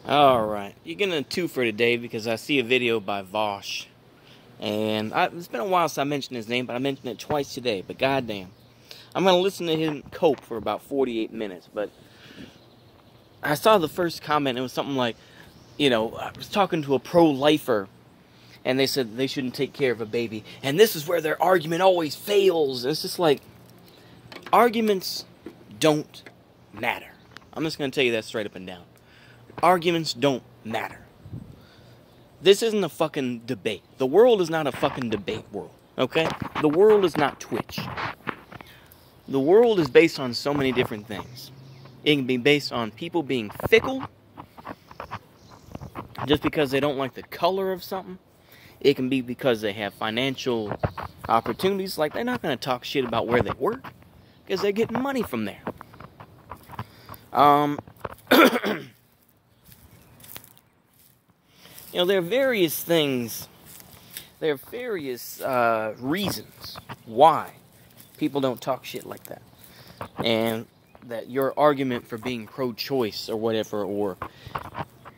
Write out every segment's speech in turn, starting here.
Alright, you're getting a two for today because I see a video by Vosh. And it's been a while since I mentioned his name, but I mentioned it twice today. But goddamn. I'm going to listen to him cope for about 48 minutes. But I saw the first comment. It was something like, I was talking to a pro-lifer. And they said they shouldn't take care of a baby. And this is where their argument always fails. It's just like, arguments don't matter. I'm just going to tell you that straight up and down. Arguments don't matter. This isn't a fucking debate. The world is not a fucking debate world, okay? The world is not Twitch. The world is based on so many different things. It can be based on people being fickle just because they don't like the color of something. It can be because they have financial opportunities. Like, they're not going to talk shit about where they work because they're getting money from there. There are various things, there are various reasons why people don't talk shit like that. And that your argument for being pro-choice or whatever, or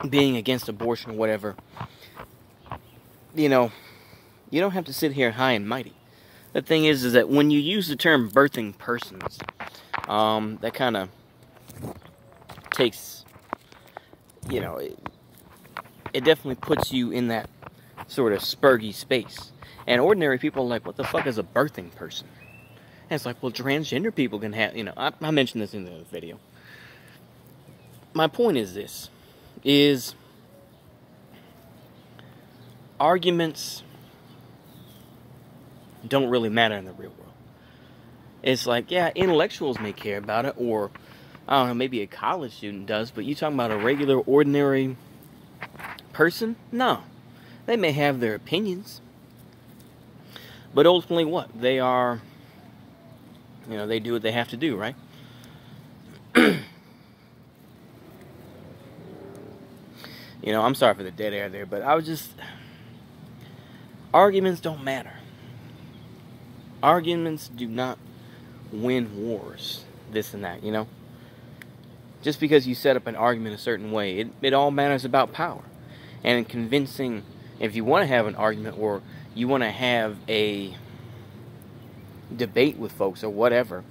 being against abortion or whatever, you don't have to sit here high and mighty. The thing is that when you use the term birthing persons, that kind of takes, it definitely puts you in that sort of spurgy space. And ordinary people are like, what the fuck is a birthing person? And it's like, well, transgender people can have, I mentioned this in the video. My point is this, is arguments don't really matter in the real world. It's like, yeah, intellectuals may care about it, or, I don't know, maybe a college student does, but you talking about a regular, ordinary person? No. They may have their opinions. But ultimately what? They are, they do what they have to do, right? I'm sorry for the dead air there, but arguments don't matter. Arguments do not win wars, this and that, Just because you set up an argument a certain way, it all matters about power. And in convincing, if you want to have an argument or you want to have a debate with folks or whatever,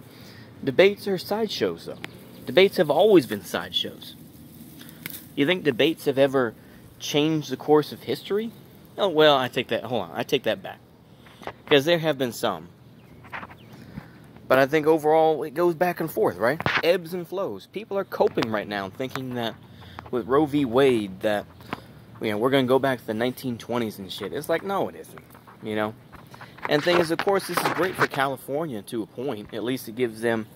debates are sideshows, though. Debates have always been sideshows. You think debates have ever changed the course of history? Oh, well, I take that back. Because there have been some. But I think overall, it goes back and forth, right? Ebbs and flows. People are coping right now, thinking that with Roe v. Wade, that, we're going to go back to the 1920s and shit. It's like, no, it isn't, And the thing is, of course, this is great for California to a point. At least it gives them,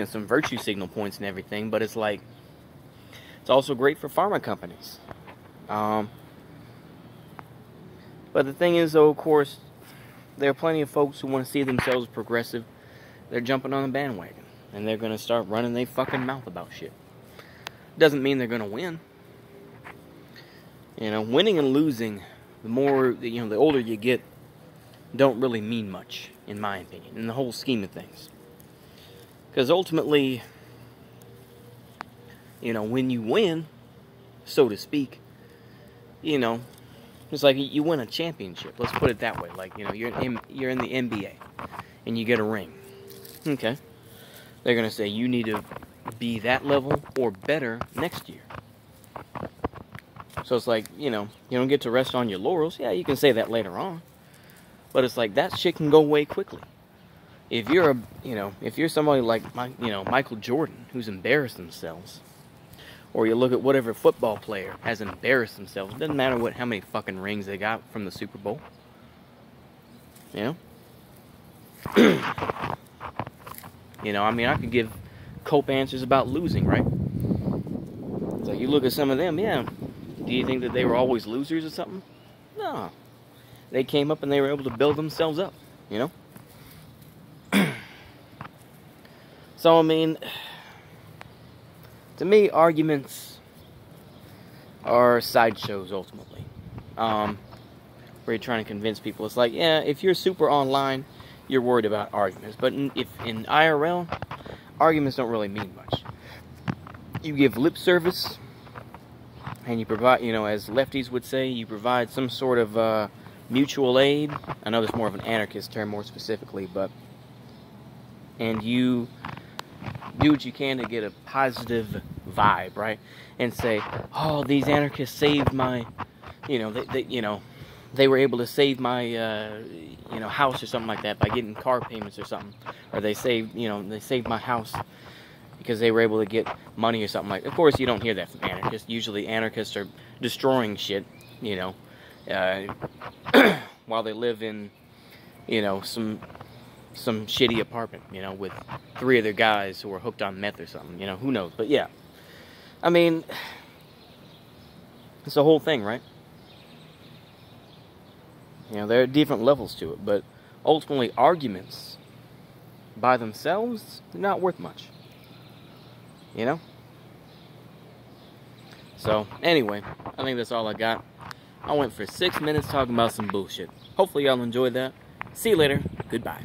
some virtue signal points and everything. But it's like, it's also great for pharma companies. But the thing is, though, of course, there are plenty of folks who want to see themselves progressive. They're jumping on the bandwagon. And they're going to start running their fucking mouth about shit. Doesn't mean they're going to win. Winning and losing, the older you get, don't really mean much, in my opinion, in the whole scheme of things. Because ultimately, when you win, so to speak, it's like you win a championship. Let's put it that way. Like, you're in the NBA, and you get a ring. Okay. They're going to say you need to be that level or better next year. So it's like, you don't get to rest on your laurels. Yeah, you can say that later on. But it's like, that shit can go away quickly. If you're if you're somebody like, Michael Jordan, who's embarrassed themselves, or you look at whatever football player has embarrassed themselves, it doesn't matter how many fucking rings they got from the Super Bowl. I could give cope answers about losing, right? So you look at some of them, yeah. Do you think that they were always losers or something? No. They came up and they were able to build themselves up, So, to me, arguments are sideshows, ultimately. Where you're trying to convince people. It's like, yeah, if you're super online, you're worried about arguments. But if in IRL, arguments don't really mean much. You give lip service and you provide, you know, as lefties would say, you provide some sort of mutual aid. I know that's more of an anarchist term, more specifically, but and you do what you can to get a positive vibe, right? And say, oh, these anarchists saved my, you know, they were able to save my, you know, house or something like that by getting car payments or something, or they saved my house because they were able to get money or something like that. Of course, you don't hear that from anarchists. Usually, anarchists are destroying shit, you know, while they live in, you know, some shitty apartment, you know, with 3 other guys who are hooked on meth or something, you know, who knows. But yeah, I mean, it's the whole thing, right? You know, there are different levels to it, but ultimately arguments by themselves are not worth much, you know? So anyway, I think that's all I got. I went for 6 minutes talking about some bullshit. Hopefully y'all enjoyed that. See you later. Goodbye.